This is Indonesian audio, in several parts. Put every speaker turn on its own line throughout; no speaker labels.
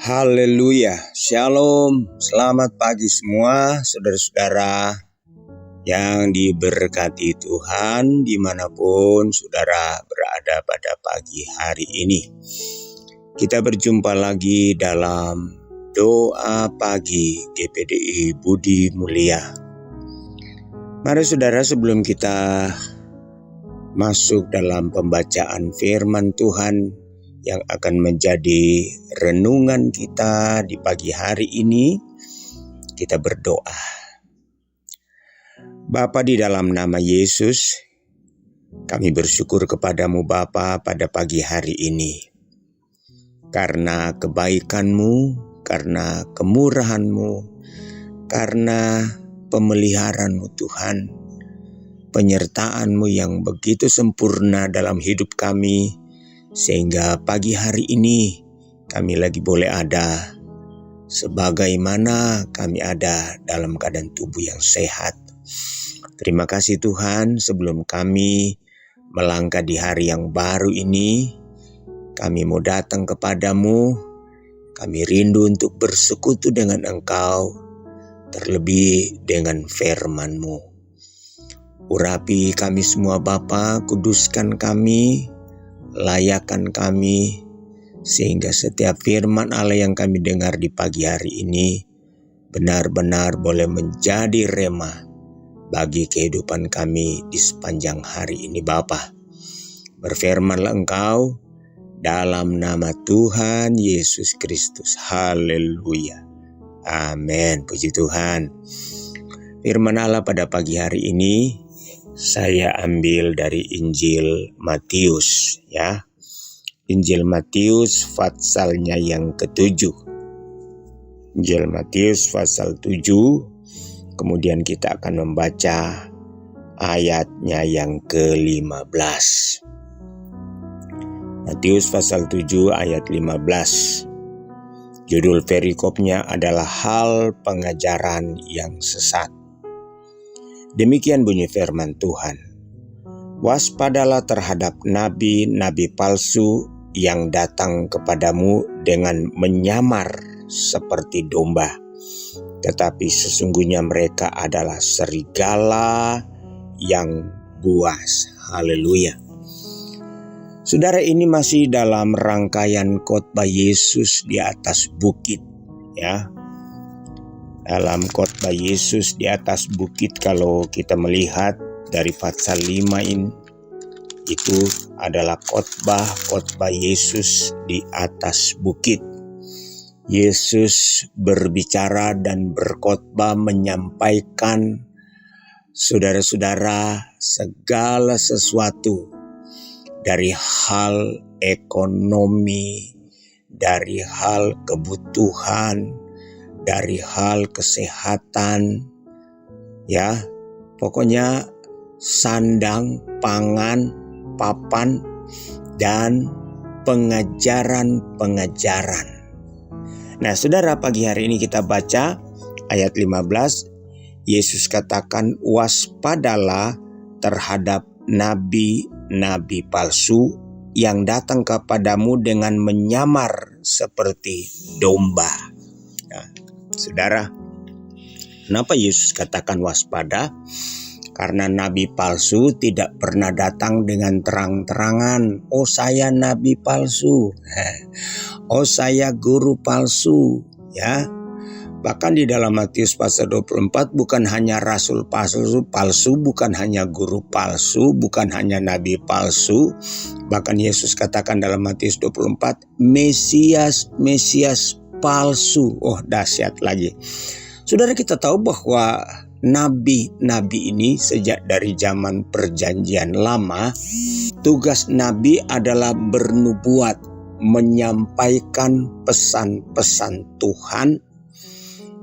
Haleluya, shalom, selamat pagi semua saudara-saudara yang diberkati Tuhan dimanapun saudara berada pada pagi hari ini. Kita berjumpa lagi dalam doa pagi GPDI Budi Mulia. Mari saudara, sebelum kita masuk dalam pembacaan firman Tuhan yang akan menjadi renungan kita di pagi hari ini, kita berdoa. Bapa, di dalam nama Yesus, kami bersyukur kepadamu Bapa pada pagi hari ini. Karena kebaikan-Mu, karena kemurahan-Mu, karena pemeliharaan-Mu Tuhan, penyertaan-Mu yang begitu sempurna dalam hidup kami, sehingga pagi hari ini kami lagi boleh ada sebagaimana kami ada dalam keadaan tubuh yang sehat. Terima kasih Tuhan, sebelum kami melangkah di hari yang baru ini, kami mau datang kepadamu, kami rindu untuk bersekutu dengan Engkau, terlebih dengan firman-Mu. Urapi kami semua Bapa, kuduskan kami, layakkan kami, sehingga setiap firman Allah yang kami dengar di pagi hari ini benar-benar boleh menjadi rema bagi kehidupan kami di sepanjang hari ini Bapa. Berfirmanlah Engkau dalam nama Tuhan Yesus Kristus. Haleluya. Amin. Puji Tuhan. Firman Allah pada pagi hari ini saya ambil dari Injil Matius, ya. Injil Matius pasalnya yang ke-7. Injil Matius pasal 7, kemudian kita akan membaca ayatnya yang ke-15. Matius pasal 7 ayat 15. Judul perikopnya adalah hal pengajaran yang sesat. Demikian bunyi firman Tuhan. Waspadalah terhadap nabi-nabi palsu yang datang kepadamu dengan menyamar seperti domba, tetapi sesungguhnya mereka adalah serigala yang buas. Haleluya. Saudara, ini masih dalam rangkaian khotbah Yesus di atas bukit, ya. Dalam khotbah Yesus di atas bukit, kalau kita melihat dari pasal 5 ini, itu adalah khotbah Yesus di atas bukit. Yesus berbicara dan berkhotbah menyampaikan saudara-saudara segala sesuatu, dari hal ekonomi, dari hal kebutuhan, dari hal kesehatan, ya, pokoknya sandang, pangan, papan, dan pengajaran-pengajaran. Nah saudara, pagi hari ini kita baca ayat 15. Yesus katakan, waspadalah terhadap nabi-nabi palsu yang datang kepadamu dengan menyamar seperti domba. Nah, saudara, kenapa Yesus katakan waspada? Karena nabi palsu tidak pernah datang dengan terang-terangan. Oh, saya nabi palsu. Oh, saya guru palsu. Ya. Bahkan di dalam Matius pasal 24 bukan hanya rasul palsu, bukan hanya guru palsu, bukan hanya nabi palsu. Bahkan Yesus katakan dalam Matius 24, Mesias palsu. Oh, dahsyat lagi. Saudara, kita tahu bahwa nabi-nabi ini sejak dari zaman perjanjian lama, tugas nabi adalah bernubuat, menyampaikan pesan-pesan Tuhan.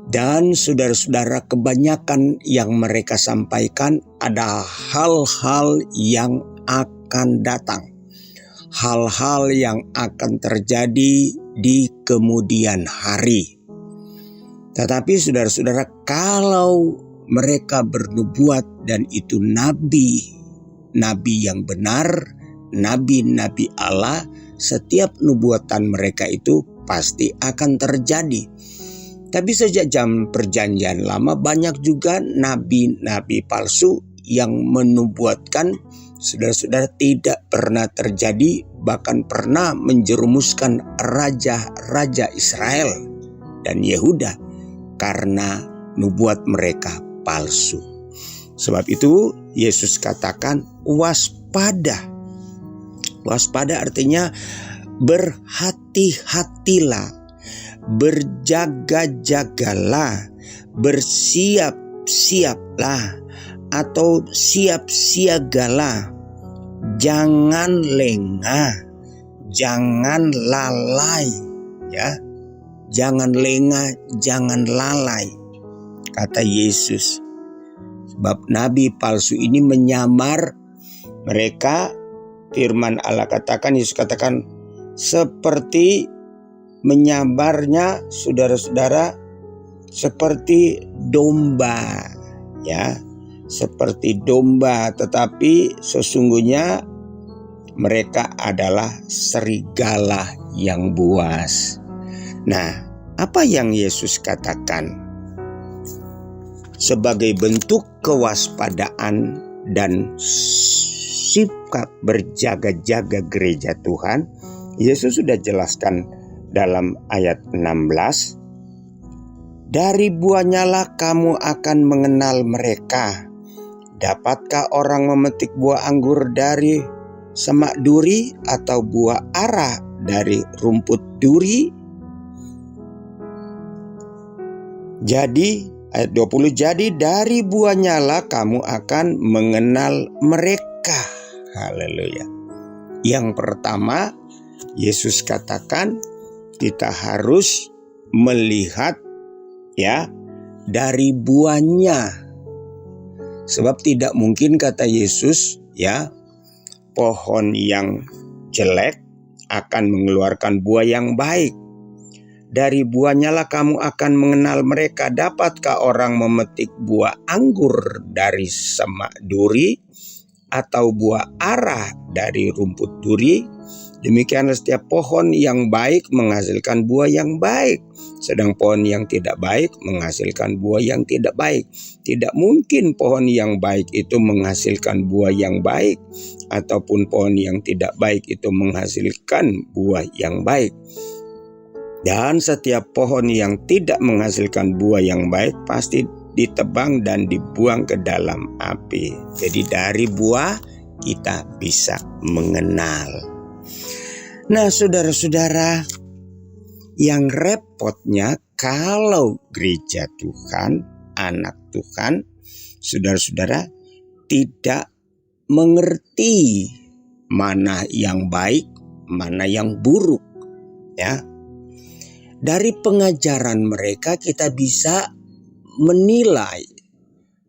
Dan saudara-saudara, kebanyakan yang mereka sampaikan ada hal-hal yang akan datang, hal-hal yang akan terjadi di kemudian hari. Tetapi saudara-saudara, kalau mereka bernubuat dan itu nabi yang benar, nabi-nabi Allah, setiap nubuatan mereka itu pasti akan terjadi. Tapi sejak zaman perjanjian lama banyak juga nabi-nabi palsu yang menubuatkan saudara-saudara tidak pernah terjadi, bahkan pernah menjerumuskan raja-raja Israel dan Yehuda karena nubuat mereka palsu. Sebab itu Yesus katakan waspada. Waspada artinya berhati-hatilah, berjaga-jagalah, bersiap-siaplah atau siap-siagalah. Jangan lengah, jangan lalai, ya. Jangan lengah, jangan lalai, kata Yesus. Sebab nabi palsu ini menyamar mereka. Firman Allah katakan, Yesus katakan, seperti menyamarnya saudara-saudara seperti domba, ya, seperti domba, tetapi sesungguhnya mereka adalah serigala yang buas. Nah, apa yang Yesus katakan sebagai bentuk kewaspadaan dan sikap berjaga-jaga gereja Tuhan? Yesus sudah jelaskan dalam ayat 16. Dari buahnya lah kamu akan mengenal mereka. Dapatkah orang memetik buah anggur dari semak duri atau buah ara dari rumput duri? Jadi ayat 20, jadi dari buahnya lah kamu akan mengenal mereka. Haleluya. Yang pertama, Yesus katakan kita harus melihat, ya, dari buahnya. Sebab tidak mungkin, kata Yesus, ya, pohon yang jelek akan mengeluarkan buah yang baik. Dari buahnya lah kamu akan mengenal mereka. Dapatkah orang memetik buah anggur dari semak duri atau buah ara dari rumput duri? Demikianlah setiap pohon yang baik menghasilkan buah yang baik, sedang pohon yang tidak baik menghasilkan buah yang tidak baik. Tidak mungkin pohon yang baik itu menghasilkan buah yang baik, ataupun pohon yang tidak baik itu menghasilkan buah yang baik. Dan setiap pohon yang tidak menghasilkan buah yang baik pasti ditebang dan dibuang ke dalam api. Jadi dari buah kita bisa mengenal. Nah, saudara-saudara, yang repotnya kalau gereja Tuhan, anak Tuhan, saudara-saudara tidak mengerti mana yang baik, mana yang buruk, ya. Dari pengajaran mereka kita bisa menilai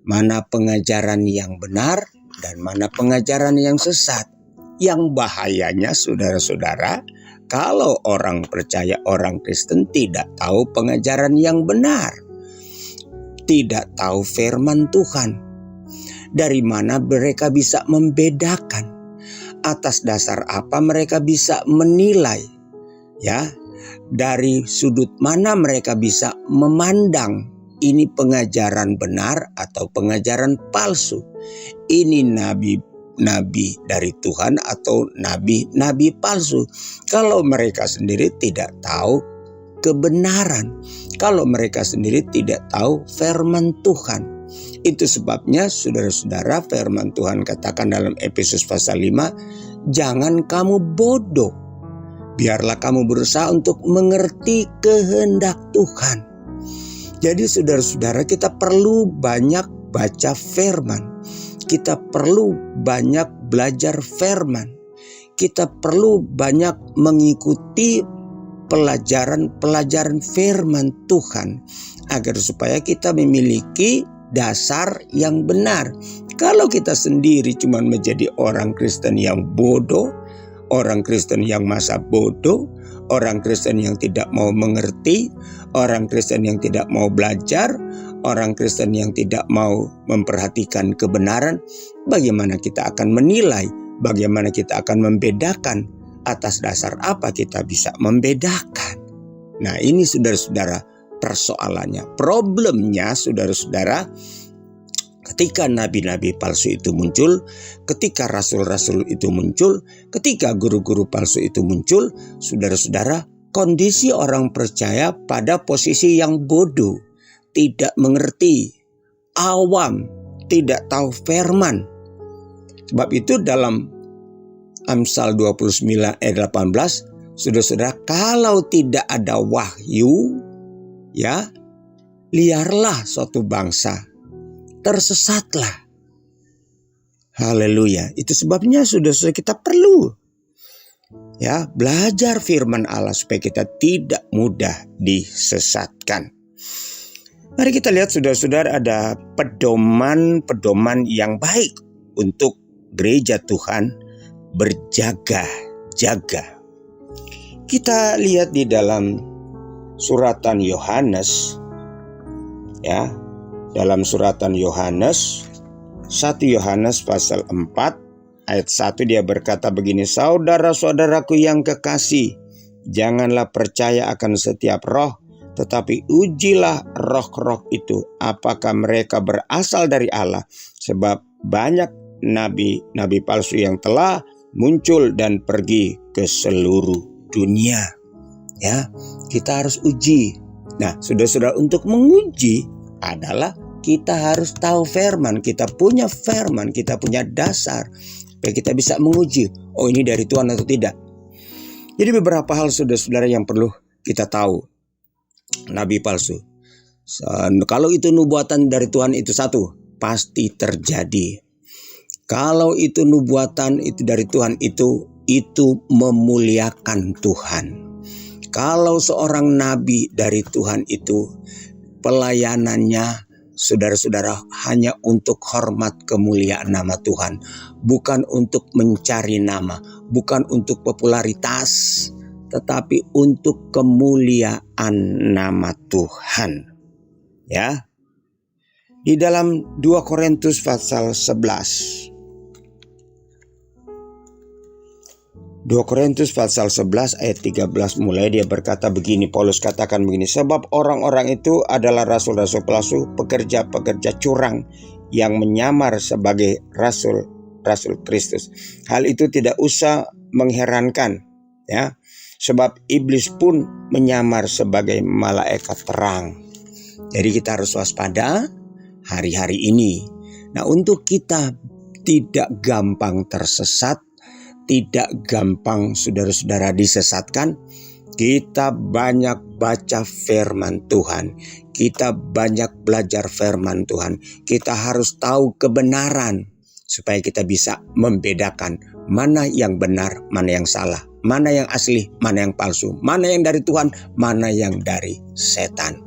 mana pengajaran yang benar dan mana pengajaran yang sesat. Yang bahayanya, saudara-saudara, kalau orang percaya, orang Kristen tidak tahu pengajaran yang benar, tidak tahu firman Tuhan. Dari mana mereka bisa membedakan? Atas dasar apa mereka bisa menilai? Ya, dari sudut mana mereka bisa memandang ini pengajaran benar atau pengajaran palsu? Ini nabi dari Tuhan atau nabi palsu? Kalau mereka sendiri tidak tahu kebenaran, kalau mereka sendiri tidak tahu firman Tuhan. Itu sebabnya saudara-saudara, firman Tuhan katakan dalam Efesus pasal 5, jangan kamu bodoh, biarlah kamu berusaha untuk mengerti kehendak Tuhan. Jadi saudara-saudara, kita perlu banyak baca firman. Kita perlu banyak belajar firman. Kita perlu banyak mengikuti pelajaran firman Tuhan agar supaya kita memiliki dasar yang benar. Kalau kita sendiri cuma menjadi orang Kristen yang bodoh, orang Kristen yang masa bodoh, orang Kristen yang tidak mau mengerti, orang Kristen yang tidak mau belajar, orang Kristen yang tidak mau memperhatikan kebenaran, bagaimana kita akan menilai, bagaimana kita akan membedakan? Atas dasar apa kita bisa membedakan? Nah, ini saudara-saudara persoalannya. Problemnya saudara-saudara, ketika nabi-nabi palsu itu muncul, ketika rasul-rasul itu muncul, ketika guru-guru palsu itu muncul, saudara-saudara, kondisi orang percaya pada posisi yang bodoh, tidak mengerti, awam, tidak tahu firman. Sebab itu dalam Amsal 29 ayat 18, saudara-saudara, kalau tidak ada wahyu, ya, liarlah suatu bangsa, tersesatlah. Haleluya. Itu sebabnya saudara-saudara kita perlu, ya, belajar firman Allah supaya kita tidak mudah disesatkan. Mari kita lihat saudara-saudara, ada pedoman-pedoman yang baik untuk gereja Tuhan berjaga-jaga. Kita lihat di dalam suratan Yohanes, ya, dalam suratan Yohanes, 1 Yohanes pasal 4 ayat 1 dia berkata begini, saudara-saudaraku yang kekasih, janganlah percaya akan setiap roh, tetapi ujilah roh-roh itu, apakah mereka berasal dari Allah, sebab banyak nabi-nabi palsu yang telah muncul dan pergi ke seluruh dunia. Ya, kita harus uji. Nah, saudara-saudara, untuk menguji adalah kita harus tahu firman, kita punya firman, kita punya dasar supaya kita bisa menguji, oh ini dari Tuhan atau tidak. Jadi beberapa hal saudara-saudara yang perlu kita tahu. Nabi palsu, kalau itu nubuatan dari Tuhan, itu satu, pasti terjadi. Kalau itu nubuatan itu dari Tuhan, itu memuliakan Tuhan. Kalau seorang nabi dari Tuhan itu pelayanannya, saudara-saudara, hanya untuk hormat kemuliaan nama Tuhan, bukan untuk mencari nama, bukan untuk popularitas, tetapi untuk kemuliaan nama Tuhan. Ya. Di dalam 2 Korintus pasal 11. 2 Korintus pasal 11 ayat 13 mulai dia berkata begini, Paulus katakan begini, sebab orang-orang itu adalah rasul-rasul palsu, pekerja-pekerja curang yang menyamar sebagai rasul Kristus. Hal itu tidak usah mengherankan, ya, sebab iblis pun menyamar sebagai malaikat terang. Jadi kita harus waspada hari-hari ini. Nah, untuk kita tidak gampang tersesat, tidak gampang saudara-saudara disesatkan, kita banyak baca firman Tuhan, kita banyak belajar firman Tuhan, kita harus tahu kebenaran supaya kita bisa membedakan mana yang benar, mana yang salah, mana yang asli, mana yang palsu, mana yang dari Tuhan, mana yang dari setan.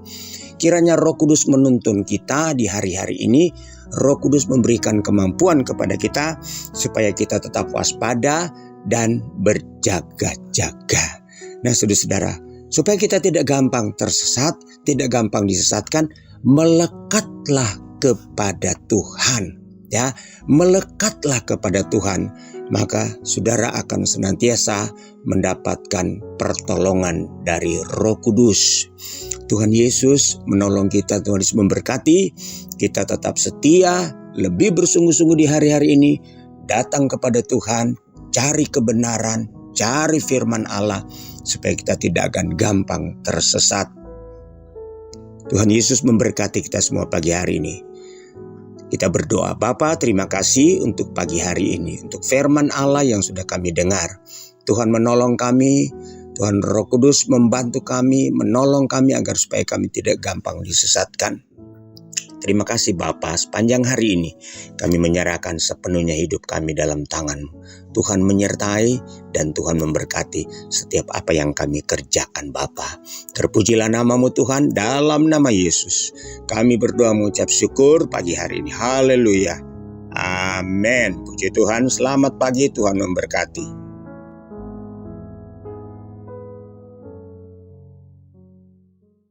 Kiranya Roh Kudus menuntun kita di hari-hari ini. Roh Kudus memberikan kemampuan kepada kita supaya kita tetap waspada dan berjaga-jaga. Nah, saudara-saudara, supaya kita tidak gampang tersesat, tidak gampang disesatkan, melekatlah kepada Tuhan. Ya, melekatlah kepada Tuhan, maka saudara akan senantiasa mendapatkan pertolongan dari Roh Kudus. Tuhan Yesus menolong kita, Tuhan Yesus memberkati kita tetap setia, lebih bersungguh-sungguh di hari-hari ini, datang kepada Tuhan, cari kebenaran, cari firman Allah, supaya kita tidak akan gampang tersesat. Tuhan Yesus memberkati kita semua pagi hari ini. Kita berdoa, Bapa, terima kasih untuk pagi hari ini, untuk firman Allah yang sudah kami dengar. Tuhan menolong kami, Tuhan Roh Kudus membantu kami, menolong kami agar supaya kami tidak gampang disesatkan. Terima kasih Bapa, sepanjang hari ini kami menyerahkan sepenuhnya hidup kami dalam tangan-Mu. Tuhan menyertai dan Tuhan memberkati setiap apa yang kami kerjakan Bapa. Terpujilah nama-Mu Tuhan, dalam nama Yesus. Kami berdoa mengucap syukur pagi hari ini. Haleluya. Amin. Puji Tuhan, selamat pagi, Tuhan memberkati.